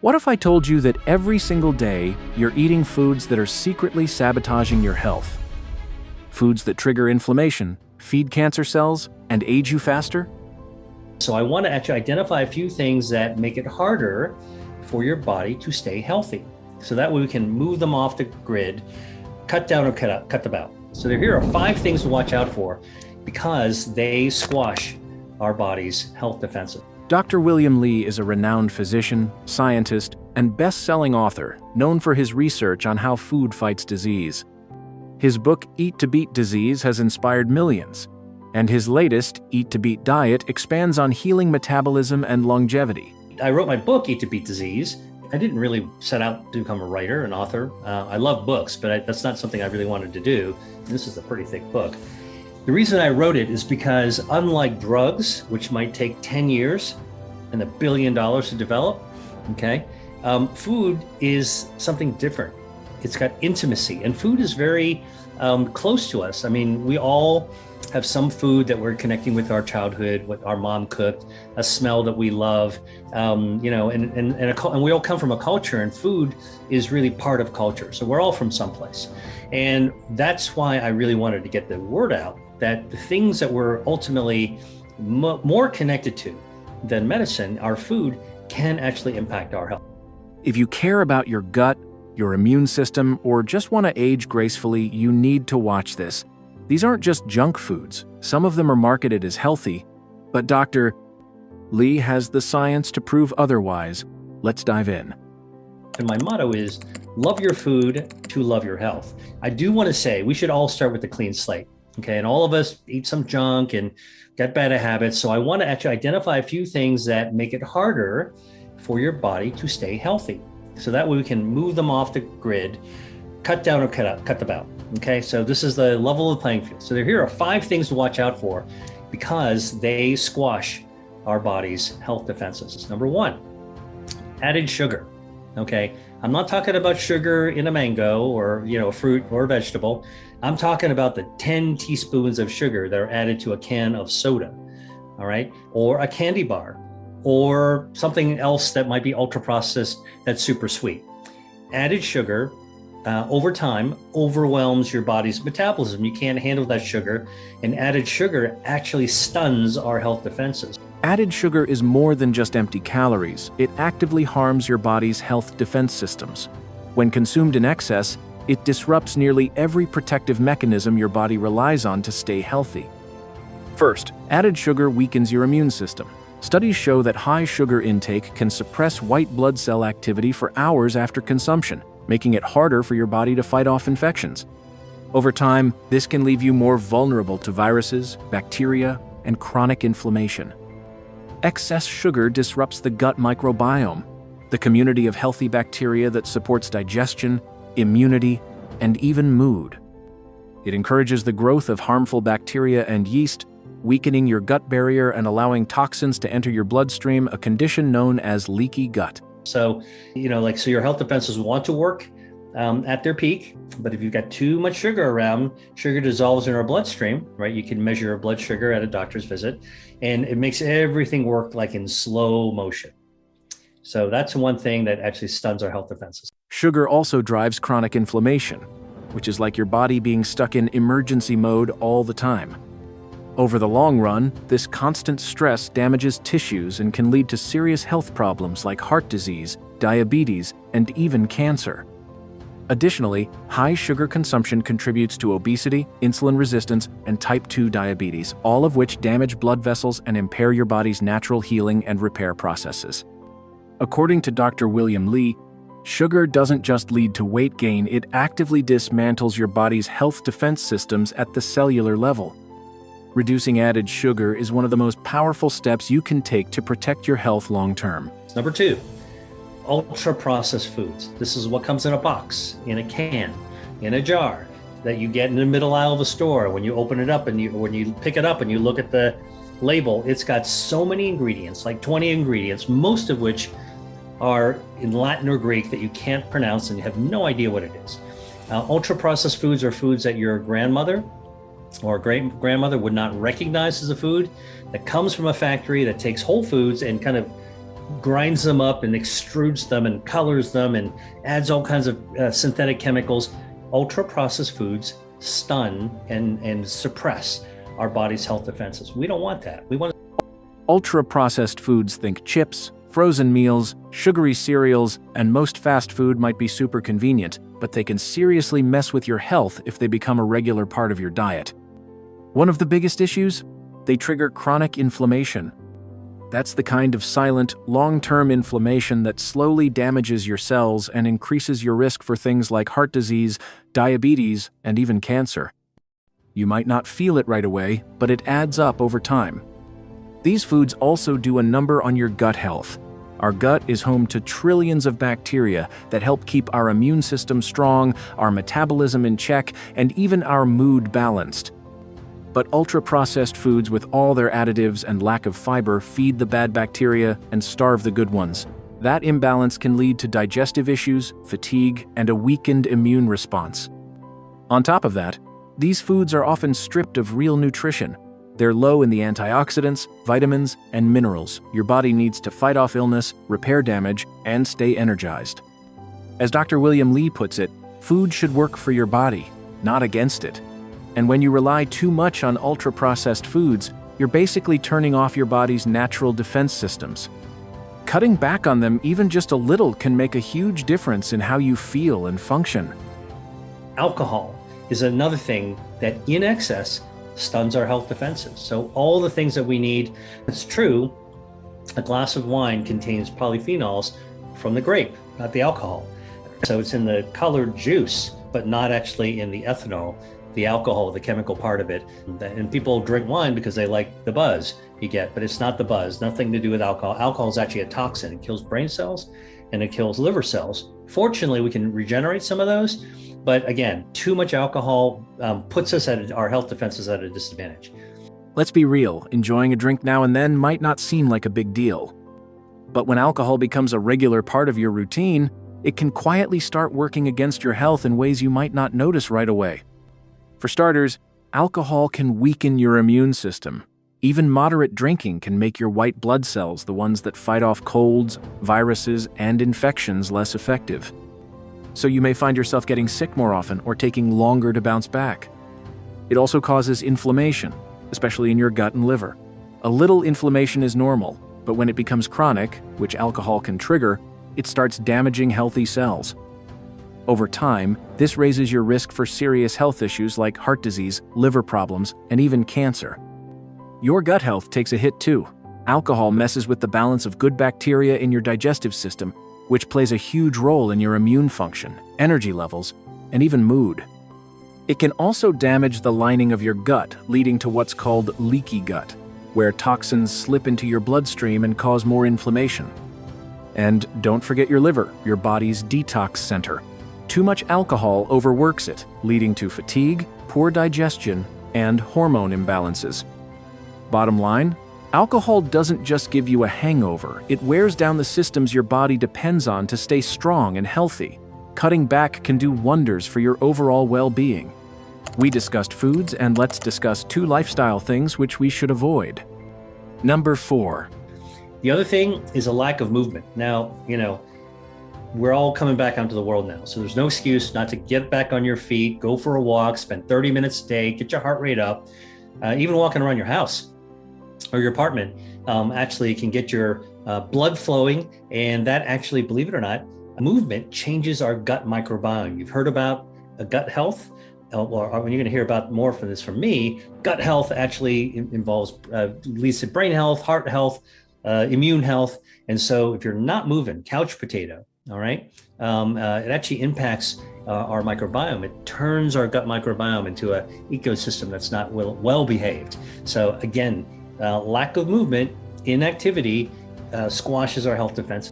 What if I told you that every single day you're eating foods that are secretly sabotaging your health? Foods that trigger inflammation, feed cancer cells, and age you faster? So I want to actually identify a few things that make it harder for your body to stay healthy. So that way we can move them off the grid, cut down or cut them out. So here are 5 things to watch out for because they squash our body's health defenses. Dr. William Li is a renowned physician, scientist, and best-selling author known for his research on how food fights disease. His book, Eat to Beat Disease, has inspired millions, and his latest, Eat to Beat Diet, expands on healing metabolism and longevity. I wrote my book, Eat to Beat Disease. I didn't really set out to become a writer, an author. I love books, but that's not something I really wanted to do. This is a pretty thick book. The reason I wrote it is because unlike drugs, which might take 10 years and $1 billion to develop, food is something different. It's got intimacy, and food is very close to us. I mean, we all have some food that we're connecting with our childhood, what our mom cooked, a smell that we love, and we all come from a culture, and food is really part of culture. So we're all from someplace. And that's why I really wanted to get the word out that the things that we're ultimately more connected to than medicine, our food, can actually impact our health. If you care about your gut, your immune system, or just want to age gracefully, you need to watch this. These aren't just junk foods. Some of them are marketed as healthy, but Dr. Li has the science to prove otherwise. Let's dive in. And my motto is, love your food to love your health. I do want to say we should all start with a clean slate. Okay, and all of us eat some junk and get bad habits. So I want to actually identify a few things that make it harder for your body to stay healthy. So that way we can move them off the grid, cut down or cut them out. Okay, so this is the level of the playing field. So here are 5 things to watch out for because they squash our body's health defenses. Number 1, added sugar. Okay, I'm not talking about sugar in a mango or a fruit or a vegetable. I'm talking about the 10 teaspoons of sugar that are added to a can of soda, all right, or a candy bar, or something else that might be ultra processed that's super sweet. Added sugar over time overwhelms your body's metabolism. You can't handle that sugar, and added sugar actually stuns our health defenses. Added sugar is more than just empty calories. It actively harms your body's health defense systems. When consumed in excess, it disrupts nearly every protective mechanism your body relies on to stay healthy. First, added sugar weakens your immune system. Studies show that high sugar intake can suppress white blood cell activity for hours after consumption, making it harder for your body to fight off infections. Over time, this can leave you more vulnerable to viruses, bacteria, and chronic inflammation. Excess sugar disrupts the gut microbiome, the community of healthy bacteria that supports digestion, immunity, and even mood. It encourages the growth of harmful bacteria and yeast, weakening your gut barrier and allowing toxins to enter your bloodstream, a condition known as leaky gut. So, so your health defenses want to work at their peak, but if you've got too much sugar around, sugar dissolves in our bloodstream, right? You can measure your blood sugar at a doctor's visit, and it makes everything work like in slow motion. So that's one thing that actually stuns our health defenses. Sugar also drives chronic inflammation, which is like your body being stuck in emergency mode all the time. Over the long run, this constant stress damages tissues and can lead to serious health problems like heart disease, diabetes, and even cancer. Additionally, high sugar consumption contributes to obesity, insulin resistance, and type 2 diabetes, all of which damage blood vessels and impair your body's natural healing and repair processes. According to Dr. William Li, sugar doesn't just lead to weight gain, it actively dismantles your body's health defense systems at the cellular level. Reducing added sugar is one of the most powerful steps you can take to protect your health long-term. Number 2, ultra-processed foods. This is what comes in a box, in a can, in a jar that you get in the middle aisle of a store. When you open it up and when you pick it up and you look at the label, it's got so many ingredients, like 20 ingredients, most of which are in Latin or Greek that you can't pronounce and you have no idea what it is. Ultra-processed foods are foods that your grandmother or great-grandmother would not recognize as a food, that comes from a factory that takes whole foods and kind of grinds them up and extrudes them and colors them and adds all kinds of synthetic chemicals. Ultra processed foods stun and suppress our body's health defenses. We don't want that. We want Ultra-processed foods think chips, frozen meals, sugary cereals, and most fast food might be super convenient, but they can seriously mess with your health if they become a regular part of your diet. One of the biggest issues? They trigger chronic inflammation. That's the kind of silent, long-term inflammation that slowly damages your cells and increases your risk for things like heart disease, diabetes, and even cancer. You might not feel it right away, but it adds up over time. These foods also do a number on your gut health. Our gut is home to trillions of bacteria that help keep our immune system strong, our metabolism in check, and even our mood balanced. But ultra-processed foods with all their additives and lack of fiber feed the bad bacteria and starve the good ones. That imbalance can lead to digestive issues, fatigue, and a weakened immune response. On top of that, these foods are often stripped of real nutrition. They're low in the antioxidants, vitamins, and minerals your body needs to fight off illness, repair damage, and stay energized. As Dr. William Li puts it, food should work for your body, not against it. And when you rely too much on ultra-processed foods, you're basically turning off your body's natural defense systems. Cutting back on them even just a little can make a huge difference in how you feel and function. alcohol is another thing that in excess stuns our health defenses. So all the things that we need, it's true, a glass of wine contains polyphenols from the grape, not the alcohol. So it's in the colored juice, but not actually in the ethanol, the alcohol, the chemical part of it. And people drink wine because they like the buzz you get, but it's not the buzz, nothing to do with alcohol. Alcohol is actually a toxin. It kills brain cells and it kills liver cells. Fortunately, we can regenerate some of those. But again, too much alcohol puts us at our health defenses at a disadvantage. Let's be real, enjoying a drink now and then might not seem like a big deal. But when alcohol becomes a regular part of your routine, it can quietly start working against your health in ways you might not notice right away. For starters, alcohol can weaken your immune system. Even moderate drinking can make your white blood cells, the ones that fight off colds, viruses, and infections, less effective. So you may find yourself getting sick more often or taking longer to bounce back. It also causes inflammation, especially in your gut and liver. A little inflammation is normal, but when it becomes chronic, which alcohol can trigger, it starts damaging healthy cells. Over time, this raises your risk for serious health issues like heart disease, liver problems, and even cancer. Your gut health takes a hit too. Alcohol messes with the balance of good bacteria in your digestive system, which plays a huge role in your immune function, energy levels, and even mood. It can also damage the lining of your gut, leading to what's called leaky gut, where toxins slip into your bloodstream and cause more inflammation. And don't forget your liver, your body's detox center. Too much alcohol overworks it, leading to fatigue, poor digestion, and hormone imbalances. Bottom line, alcohol doesn't just give you a hangover, it wears down the systems your body depends on to stay strong and healthy. Cutting back can do wonders for your overall well-being. We discussed foods, and let's discuss 2 lifestyle things which we should avoid. Number 4. The other thing is a lack of movement. Now, we're all coming back onto the world now. So there's no excuse not to get back on your feet, go for a walk, spend 30 minutes a day, get your heart rate up. Even walking around your house or your apartment actually can get your blood flowing. And that actually, believe it or not, movement changes our gut microbiome. You've heard about gut health. Or you're going to hear about more from this from me. Gut health actually involves leads to brain health, heart health, immune health. And so if you're not moving, couch potato, all right, it actually impacts our microbiome. It turns our gut microbiome into an ecosystem that's not well behaved. So again, lack of movement, inactivity squashes our health defense.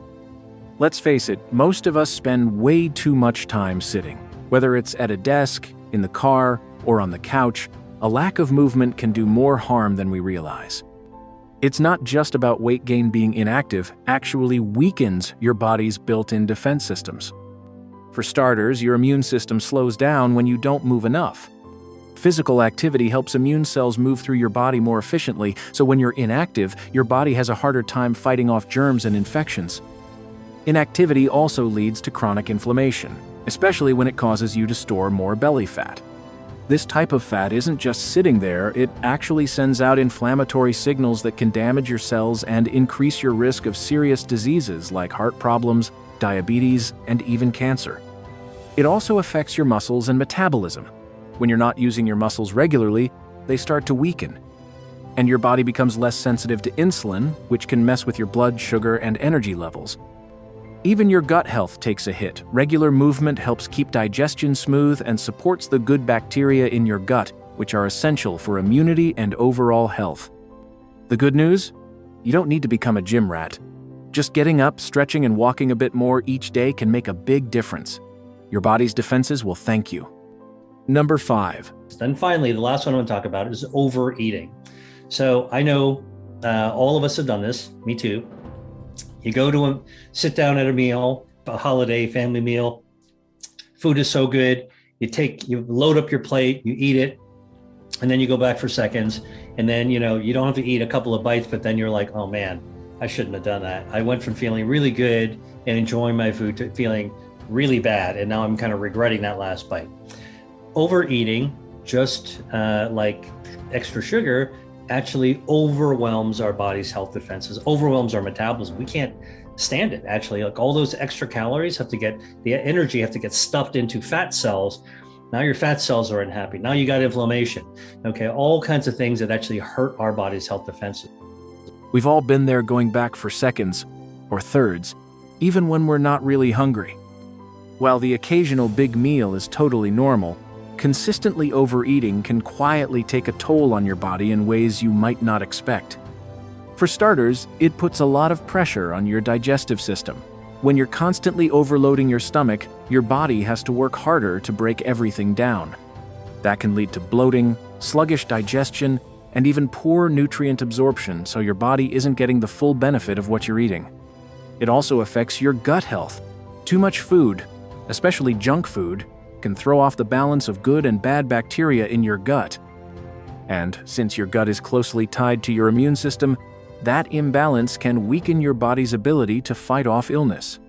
Let's face it, most of us spend way too much time sitting. Whether it's at a desk, in the car, or on the couch, a lack of movement can do more harm than we realize. It's not just about weight gain being inactive, actually weakens your body's built-in defense systems. For starters, your immune system slows down when you don't move enough. Physical activity helps immune cells move through your body more efficiently, so when you're inactive, your body has a harder time fighting off germs and infections. Inactivity also leads to chronic inflammation, especially when it causes you to store more belly fat. This type of fat isn't just sitting there, it actually sends out inflammatory signals that can damage your cells and increase your risk of serious diseases like heart problems, diabetes, and even cancer. It also affects your muscles and metabolism. When you're not using your muscles regularly, they start to weaken, and your body becomes less sensitive to insulin, which can mess with your blood sugar and energy levels. Even your gut health takes a hit. Regular movement helps keep digestion smooth and supports the good bacteria in your gut, which are essential for immunity and overall health. The good news? You don't need to become a gym rat. Just getting up, stretching, and walking a bit more each day can make a big difference. Your body's defenses will thank you. Number 5. Then finally, the last one I'm going to talk about is overeating. So I know all of us have done this, me too. You go to sit down at a meal, a holiday, family meal. Food is so good. You load up your plate, you eat it, and then you go back for seconds. And then, you don't have to eat a couple of bites, but then you're like, oh man, I shouldn't have done that. I went from feeling really good and enjoying my food to feeling really bad. And now I'm kind of regretting that last bite. Overeating, just like extra sugar, actually overwhelms our body's health defenses, overwhelms our metabolism. We can't stand it, actually. Like all those extra calories the energy have to get stuffed into fat cells. Now your fat cells are unhappy. Now you got inflammation. Okay, all kinds of things that actually hurt our body's health defenses. We've all been there, going back for seconds or thirds, even when we're not really hungry. While the occasional big meal is totally normal, consistently overeating can quietly take a toll on your body in ways you might not expect. For starters, it puts a lot of pressure on your digestive system. When you're constantly overloading your stomach, your body has to work harder to break everything down. That can lead to bloating, sluggish digestion, and even poor nutrient absorption, so your body isn't getting the full benefit of what you're eating. It also affects your gut health. Too much food, especially junk food, can throw off the balance of good and bad bacteria in your gut. And since your gut is closely tied to your immune system, that imbalance can weaken your body's ability to fight off illness.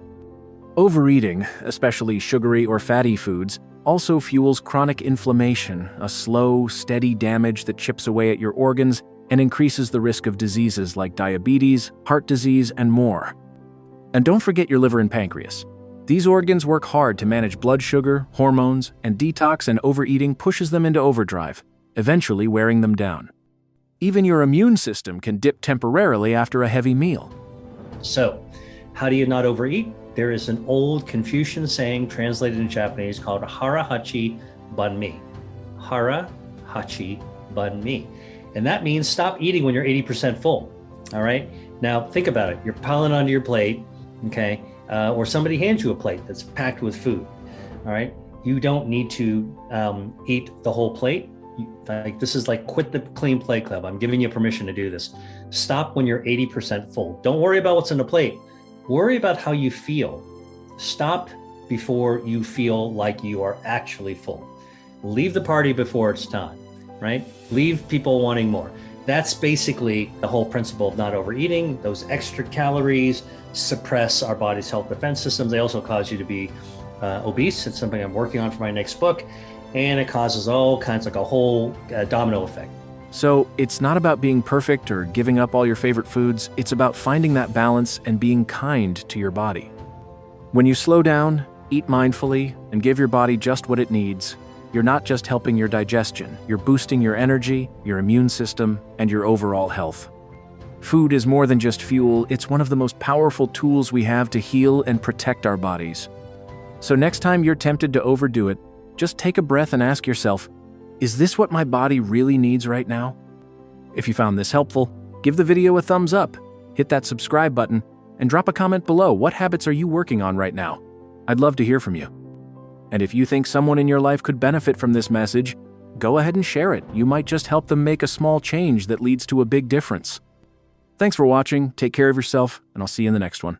Overeating, especially sugary or fatty foods, also fuels chronic inflammation, a slow, steady damage that chips away at your organs and increases the risk of diseases like diabetes, heart disease, and more. And don't forget your liver and pancreas. These organs work hard to manage blood sugar, hormones, and detox, and overeating pushes them into overdrive, eventually wearing them down. Even your immune system can dip temporarily after a heavy meal. So, how do you not overeat? There is an old Confucian saying translated in Japanese called hara hachi bun mi. Hara hachi bun mi. And that means stop eating when you're 80% full. All right. Now think about it. You're piling onto your plate, okay? Or somebody hands you a plate that's packed with food. All right. You don't need to eat the whole plate. This is like quit the clean plate club. I'm giving you permission to do this. Stop when you're 80% full. Don't worry about what's on the plate. Worry about how you feel. Stop before you feel like you are actually full. Leave the party before it's time, right? Leave people wanting more. That's basically the whole principle of not overeating. Those extra calories suppress our body's health defense systems. They also cause you to be obese. It's something I'm working on for my next book. And it causes all kinds, like a whole domino effect. So it's not about being perfect or giving up all your favorite foods. It's about finding that balance and being kind to your body. When you slow down, eat mindfully, and give your body just what it needs, you're not just helping your digestion, you're boosting your energy, your immune system, and your overall health. Food is more than just fuel. It's one of the most powerful tools we have to heal and protect our bodies. So next time you're tempted to overdo it, just take a breath and ask yourself, is this what my body really needs right now? If you found this helpful, give the video a thumbs up, hit that subscribe button, and drop a comment below. What habits are you working on right now? I'd love to hear from you. And if you think someone in your life could benefit from this message, go ahead and share it. You might just help them make a small change that leads to a big difference. Thanks for watching, take care of yourself, and I'll see you in the next one.